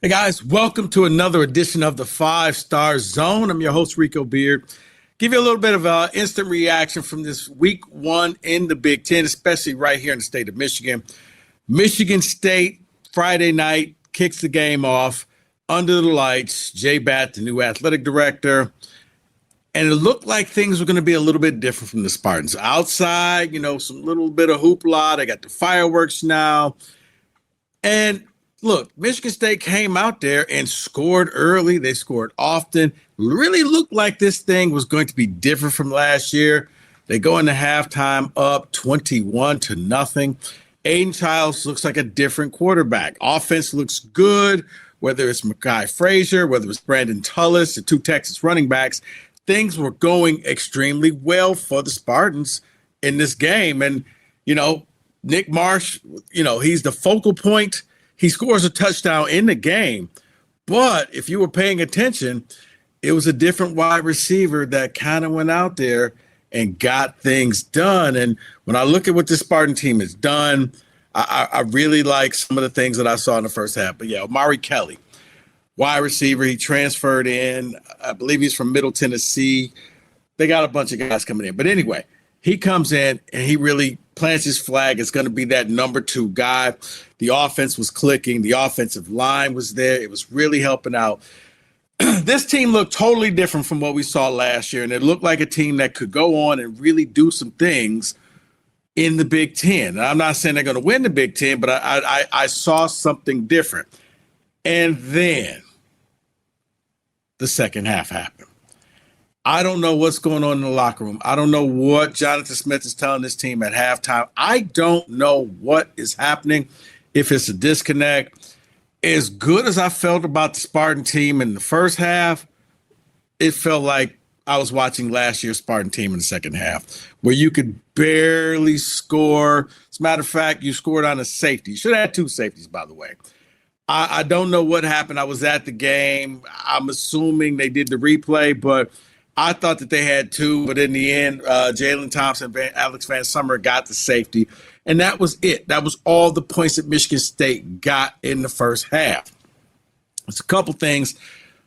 Hey guys, welcome to another edition of the Five Star Zone. I'm your host, Rico Beard. Give you a little bit of instant reaction from this week one in the Big Ten, especially right here in the state of Michigan. Michigan State, Friday night, kicks the game off under the lights. Jay Batt, the new athletic director. And it looked like things were going to be a little bit different from the Spartans. Outside, some little bit of hoopla. They got the fireworks now. And look, Michigan State came out there and scored early. They scored often. Really looked like this thing was going to be different from last year. They go into halftime up 21-0. Aiden Childs looks like a different quarterback. Offense looks good, whether it's Mekhi Frazier, whether it's Brandon Tullis, the two Texas running backs. Things were going extremely well for the Spartans in this game. And, Nick Marsh, he's the focal point. He scores a touchdown in the game. But if you were paying attention, it was a different wide receiver that kind of went out there and got things done. And when I look at what the Spartan team has done, I really like some of the things that I saw in the first half. But, yeah, Omari Kelly, wide receiver, he transferred in. I believe he's from Middle Tennessee. They got a bunch of guys coming in. But anyway, he comes in and he really plants his flag. It's going to be that number 2 guy. The offense was clicking. The offensive line was there. It was really helping out. This team looked totally different from what we saw last year, and it looked like a team that could go on and really do some things in the Big Ten. I'm not saying they're going to win the Big Ten, but I saw something different. And then the second half happened. I don't know what's going on in the locker room. I don't know what Jonathan Smith is telling this team at halftime. I don't know what is happening, if it's a disconnect. As good as I felt about the Spartan team in the first half, it felt like I was watching last year's Spartan team in the second half, where you could barely score. As a matter of fact, you scored on a safety. You should have had 2 safeties, by the way. I don't know what happened. I was at the game. I'm assuming they did the replay, but I thought that they had 2, but in the end, Jalen Thompson, Alex Van Summer got the safety, and that was it. That was all the points that Michigan State got in the first half. There's a couple things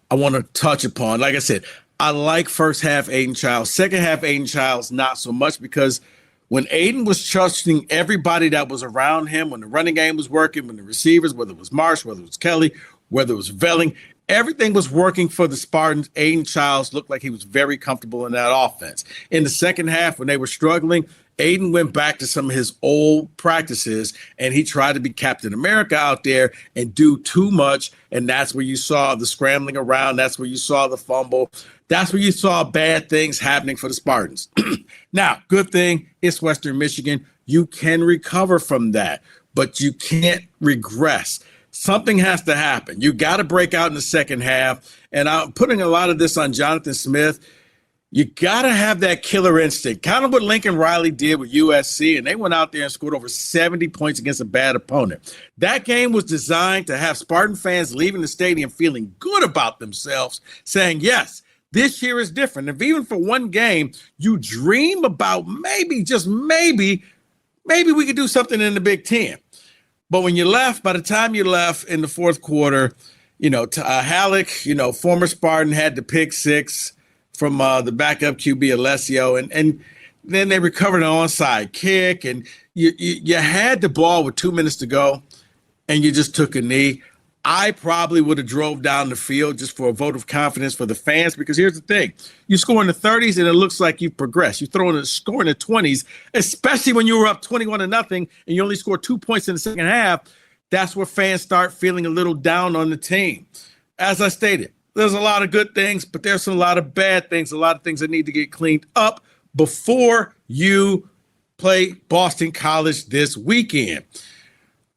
I want to touch upon. Like I said, I like first half Aiden Childs. Second half Aiden Childs, not so much, because when Aiden was trusting everybody that was around him, when the running game was working, when the receivers, whether it was Marsh, whether it was Kelly, whether it was Velling, everything was working for the Spartans. Aiden Childs looked like he was very comfortable in that offense. In the second half, when they were struggling, Aiden went back to some of his old practices, and he tried to be Captain America out there and do too much, and that's where you saw the scrambling around. That's where you saw the fumble. That's where you saw bad things happening for the Spartans. Now, good thing, it's Western Michigan. You can recover from that, but you can't regress. Something has to happen. You got to break out in the second half, and I'm putting a lot of this on Jonathan Smith. You got to have that killer instinct, kind of what Lincoln Riley did with USC, and they went out there and scored over 70 points against a bad opponent. That game was designed to have Spartan fans leaving the stadium feeling good about themselves, saying, yes, this year is different. If even for one game you dream about maybe, just maybe we could do something in the Big Ten. But when you left, by the time you left in the fourth quarter, Halleck, former Spartan, had the pick 6 from the backup QB Alessio, and then they recovered an onside kick, and you had the ball with 2 minutes to go, and you just took a knee. I probably would have drove down the field just for a vote of confidence for the fans, because here's the thing. You score in the 30s, and it looks like you've progressed. You score in the 20s, especially when you were up 21-0, and you only scored 2 points in the second half. That's where fans start feeling a little down on the team. As I stated, there's a lot of good things, but there's a lot of bad things, a lot of things that need to get cleaned up before you play Boston College this weekend.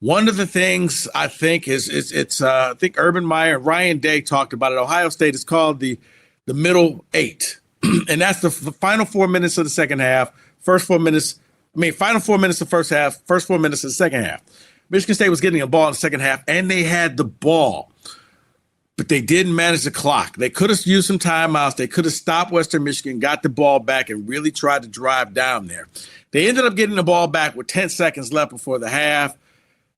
One of the things I think I think Urban Meyer and Ryan Day talked about it. Ohio State is called the middle 8. And that's the final 4 minutes of the second half, final 4 minutes of the first half, first 4 minutes of the second half. Michigan State was getting a ball in the second half, and they had the ball. But they didn't manage the clock. They could have used some timeouts. They could have stopped Western Michigan, got the ball back, and really tried to drive down there. They ended up getting the ball back with 10 seconds left before the half.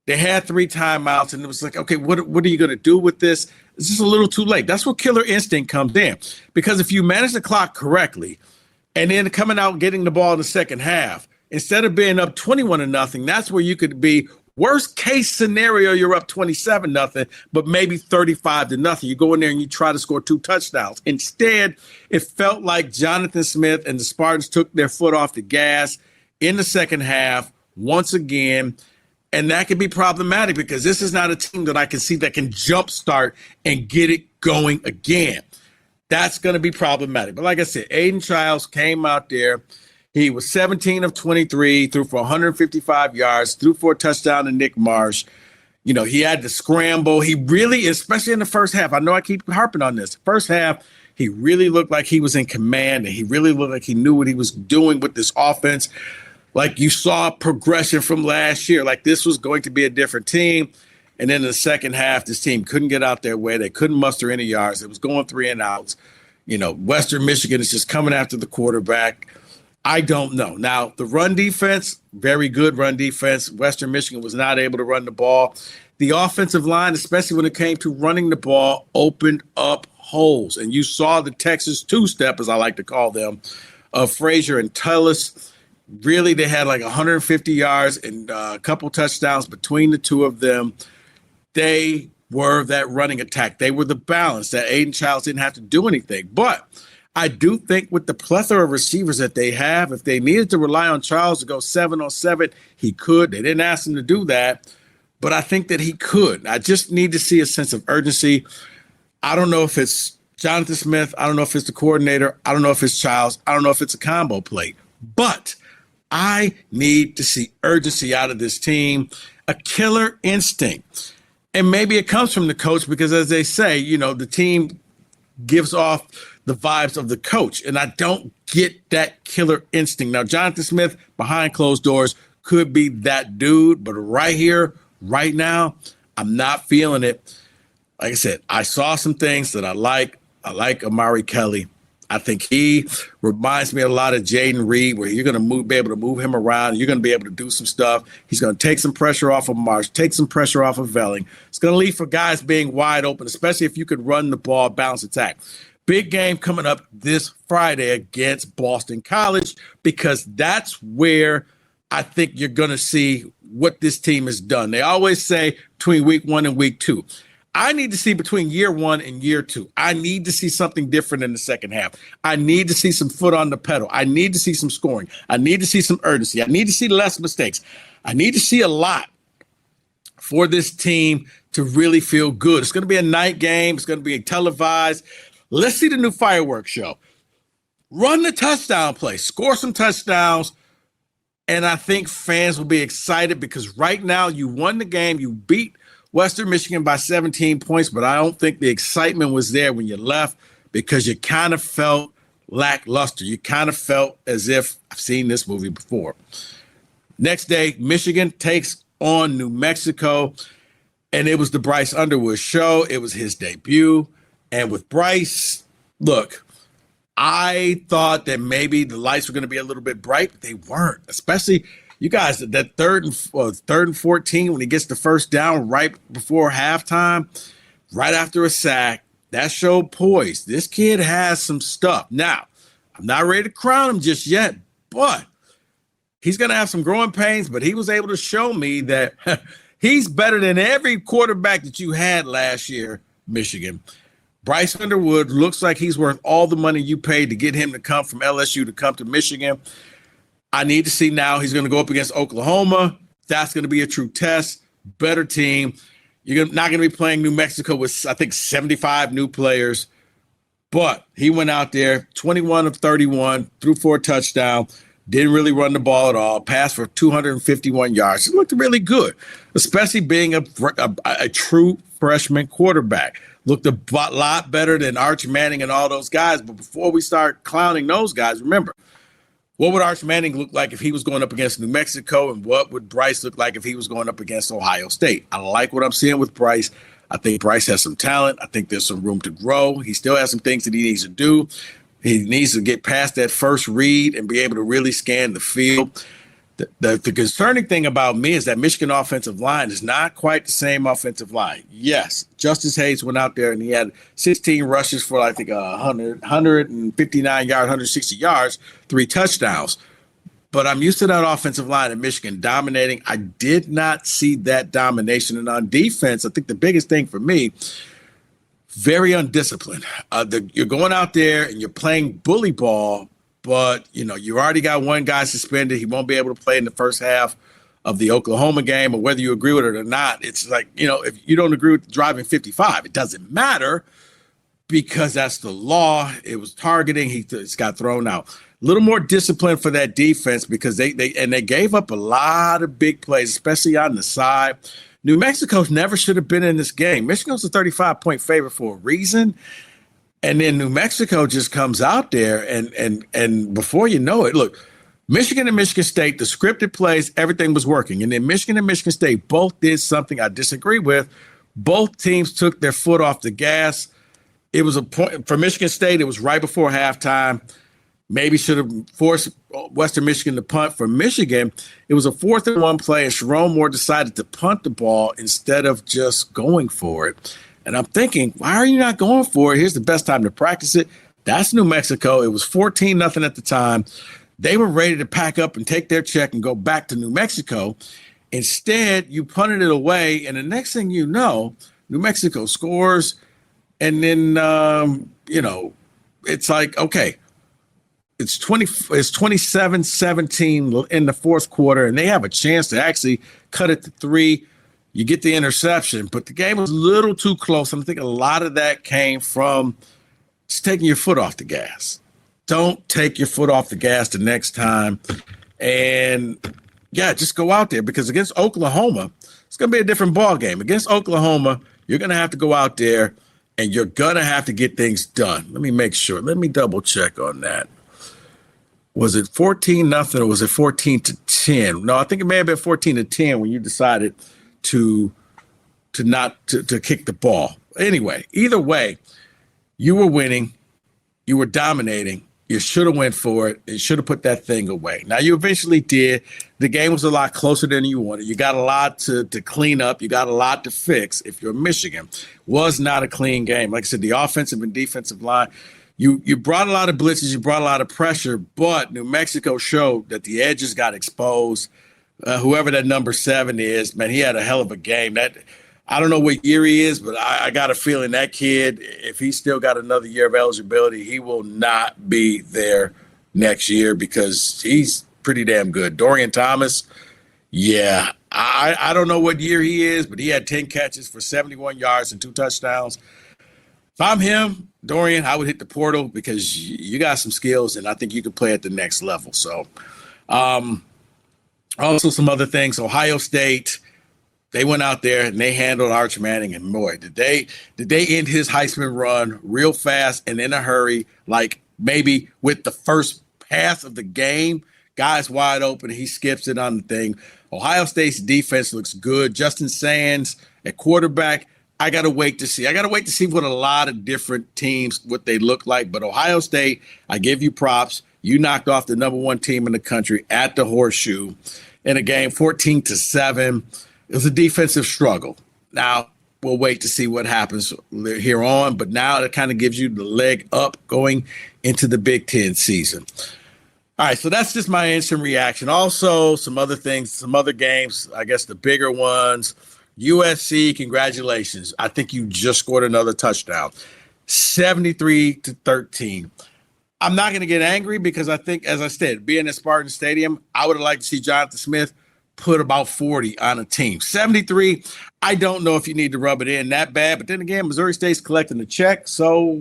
They had 3 timeouts, and it was like, okay, what are you going to do with this? It's just a little too late. That's where killer instinct comes in. Because if you manage the clock correctly and then coming out getting the ball in the second half, instead of being up 21-0, that's where you could be. Worst case scenario, you're up 27-0, but maybe 35-0. You go in there and you try to score 2 touchdowns. Instead, it felt like Jonathan Smith and the Spartans took their foot off the gas in the second half once again. And that could be problematic because this is not a team that I can see that can jumpstart and get it going again. That's going to be problematic. But like I said, Aiden Childs came out there. He was 17 of 23, threw for 155 yards, threw for a touchdown to Nick Marsh. You know, he had to scramble. He really, especially in the first half, I know I keep harping on this. First half, he really looked like he was in command, and he really looked like he knew what he was doing with this offense. Like you saw progression from last year, like this was going to be a different team. And then in the second half, this team couldn't get out their way. They couldn't muster any yards. It was going 3-and-outs. You know, Western Michigan is just coming after the quarterback. I don't know. Now, the run defense, very good run defense. Western Michigan was not able to run the ball. The offensive line, especially when it came to running the ball, opened up holes. And you saw the Texas two-step, as I like to call them, of Frazier and Tullis. Really, they had like 150 yards and a couple touchdowns between the two of them. They were that running attack. They were the balance that Aiden Childs didn't have to do anything. But I do think with the plethora of receivers that they have, if they needed to rely on Childs to go 7-on-7, he could. They didn't ask him to do that, but I think that he could. I just need to see a sense of urgency. I don't know if it's Jonathan Smith. I don't know if it's the coordinator. I don't know if it's Childs. I don't know if it's a combo play. But I need to see urgency out of this team, a killer instinct. And maybe it comes from the coach because, as they say, you know, the team gives off the vibes of the coach. And I don't get that killer instinct. Now, Jonathan Smith, behind closed doors, could be that dude. But right here, right now, I'm not feeling it. Like I said, I saw some things that I like. I like Amari Kelly. I think he reminds me a lot of Jaden Reed, where you're going to be able to move him around. You're going to be able to do some stuff. He's going to take some pressure off of Marsh, take some pressure off of Velling. It's going to leave for guys being wide open, especially if you could run the ball, bounce attack. Big game coming up this Friday against Boston College, because that's where I think you're going to see what this team has done. They always say between week 1 and week 2. I need to see between year 1 and year 2. I need to see something different in the second half. I need to see some foot on the pedal. I need to see some scoring. I need to see some urgency. I need to see less mistakes. I need to see a lot for this team to really feel good. It's going to be a night game. It's going to be televised. Let's see the new fireworks show. Run the touchdown play. Score some touchdowns. And I think fans will be excited because right now you won the game. You beat Western Michigan by 17 points, but I don't think the excitement was there when you left because you kind of felt lackluster. You kind of felt as if I've seen this movie before. Next day, Michigan takes on New Mexico, and it was the Bryce Underwood show. It was his debut. And with Bryce, look, I thought that maybe the lights were going to be a little bit bright, but they weren't, especially – you guys, that third and 14, when he gets the first down right before halftime, right after a sack, that showed poise. This kid has some stuff. Now, I'm not ready to crown him just yet, but he's going to have some growing pains, but he was able to show me that he's better than every quarterback that you had last year, Michigan. Bryce Underwood looks like he's worth all the money you paid to get him to come from LSU to come to Michigan. I need to see now he's going to go up against Oklahoma. That's going to be a true test. Better team. You're not going to be playing New Mexico with, I think, 75 new players. But he went out there, 21 of 31, threw for a touchdown, didn't really run the ball at all, passed for 251 yards. It looked really good, especially being a true freshman quarterback. Looked a lot better than Arch Manning and all those guys. But before we start clowning those guys, remember, what would Arch Manning look like if he was going up against New Mexico, and what would Bryce look like if he was going up against Ohio State? I like what I'm seeing with Bryce. I think Bryce has some talent. I think there's some room to grow. He still has some things that he needs to do. He needs to get past that first read and be able to really scan the field. The concerning thing about me is that Michigan offensive line is not quite the same offensive line. Yes, Justice Hayes went out there and he had 16 rushes for, I think, 159 yards, 160 yards, 3 touchdowns. But I'm used to that offensive line in Michigan dominating. I did not see that domination. And on defense, I think the biggest thing for me, very undisciplined. You're going out there and you're playing bully ball, but, you already got one guy suspended. He won't be able to play in the first half of the Oklahoma game. Or whether you agree with it or not, it's like, if you don't agree with driving 55, it doesn't matter because that's the law. It was targeting. He got thrown out. A little more discipline for that defense because they gave up a lot of big plays, especially on the side. New Mexico never should have been in this game. Michigan's a 35-point favorite for a reason. And then New Mexico just comes out there and before you know it, look, Michigan and Michigan State, the scripted plays, everything was working. And then Michigan and Michigan State both did something I disagree with. Both teams took their foot off the gas. It was a point for Michigan State. It was right before halftime. Maybe should have forced Western Michigan to punt. For Michigan, it was a 4th-and-1 play, and Sharon Moore decided to punt the ball instead of just going for it. And I'm thinking, why are you not going for it? Here's the best time to practice it. That's New Mexico. It was 14-0 at the time. They were ready to pack up and take their check and go back to New Mexico. Instead, you punted it away, and the next thing you know, New Mexico scores, and then, it's like, okay, it's 27-17 in the fourth quarter, and they have a chance to actually cut it to 3. You get the interception, but the game was a little too close. And I think a lot of that came from just taking your foot off the gas. Don't take your foot off the gas the next time. And, just go out there because against Oklahoma, it's going to be a different ball game. Against Oklahoma, you're going to have to go out there and you're going to have to get things done. Let me make sure. Let me double check on that. Was it 14-0 or was it 14-10? No, I think it may have been 14-10 when you decided to kick the ball. Anyway, either way, you were winning, you were dominating, you should have went for it, you should have put that thing away. Now you eventually did. The game was a lot closer than you wanted. You got a lot to clean up, you got a lot to fix. If you're Michigan, was not a clean game. Like I said, the offensive and defensive line, you brought a lot of blitzes, you brought a lot of pressure, but New Mexico showed that the edges got exposed. Whoever that number 7 is, man, he had a hell of a game. I don't know what year he is, but I got a feeling that kid, if he's still got another year of eligibility, he will not be there next year because he's pretty damn good. Dorian Thomas, I don't know what year he is, but he had 10 catches for 71 yards and 2 touchdowns. If I'm him, Dorian, I would hit the portal because you got some skills, and I think you can play at the next level. So, also, some other things. Ohio State, they went out there and they handled Arch Manning, and boy, did they end his Heisman run real fast and in a hurry, like maybe with the first pass of the game, guy's wide open, he skips it on the thing. Ohio State's defense looks good. Justin Sands at quarterback, I got to wait to see. I got to wait to see what a lot of different teams, what they look like. But Ohio State, I give you props. You knocked off the number 1 team in the country at the Horseshoe in a game 14-7. It was a defensive struggle. Now, we'll wait to see what happens here on, but now it kind of gives you the leg up going into the Big Ten season. All right, so that's just my instant reaction. Also, some other things, some other games, I guess the bigger ones. USC, congratulations. I think you just scored another touchdown. 73-13. I'm not going to get angry because I think, as I said, being at Spartan Stadium, I would have liked to see Jonathan Smith put about 40 on a team. 73, I don't know if you need to rub it in that bad. But then again, Missouri State's collecting the check. So,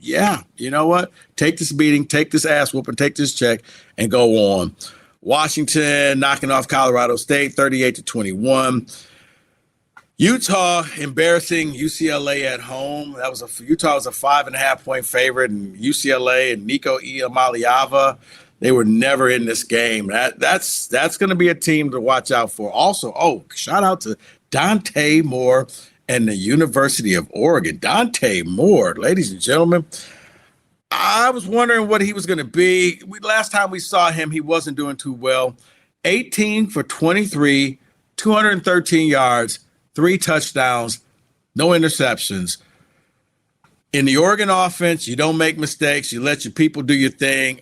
yeah, you know what? Take this beating, take this ass whooping, take this check, and go on. Washington knocking off Colorado State, 38-21. Utah embarrassing UCLA at home. Utah was a 5.5-point favorite, and UCLA and Nico Iamaleava, they were never in this game. That's going to be a team to watch out for. Also, shout out to Dante Moore and the University of Oregon. Dante Moore, ladies and gentlemen, I was wondering what he was going to be. Last time we saw him, he wasn't doing too well. 18 for 23, 213 yards, 3 touchdowns, no interceptions. In the Oregon offense, you don't make mistakes. You let your people do your thing.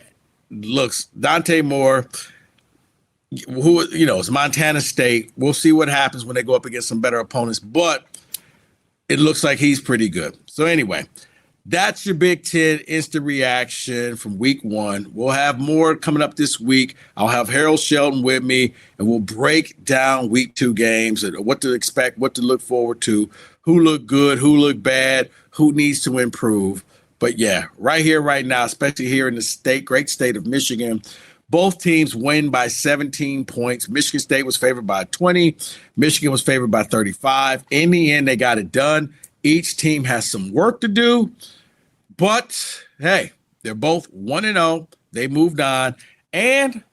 Looks, Dante Moore, who, it's Montana State. We'll see what happens when they go up against some better opponents, but it looks like he's pretty good. So anyway, that's your Big Ten instant reaction from week 1. We'll have more coming up this week. I'll have Harold Shelton with me, and we'll break down week 2 games and what to expect, what to look forward to, who looked good, who looked bad, who needs to improve. But yeah, right here, right now, especially here in the great state of Michigan, both teams win by 17 points. Michigan State was favored by 20. Michigan was favored by 35. In the end, they got it done. Each team has some work to do, but hey, they're both 1-0. They moved on, and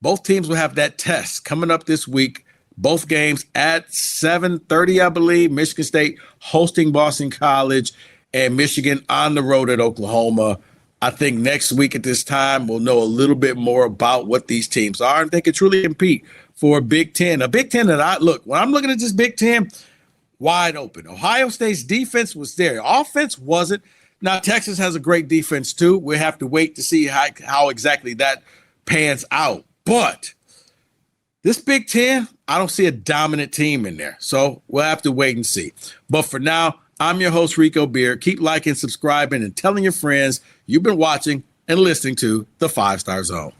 both teams will have that test coming up this week. Both games at 7:30, I believe. Michigan State hosting Boston College, and Michigan on the road at Oklahoma. I think next week at this time, we'll know a little bit more about what these teams are, and they can truly compete for a Big Ten. A Big Ten that when I'm looking at this Big Ten, wide open. Ohio State's defense was there. Offense wasn't. Now, Texas has a great defense, too. We'll have to wait to see how exactly that pans out. But this Big Ten, I don't see a dominant team in there. So we'll have to wait and see. But for now, I'm your host, Rico Beard. Keep liking, subscribing, and telling your friends you've been watching and listening to the 5 Star Zone.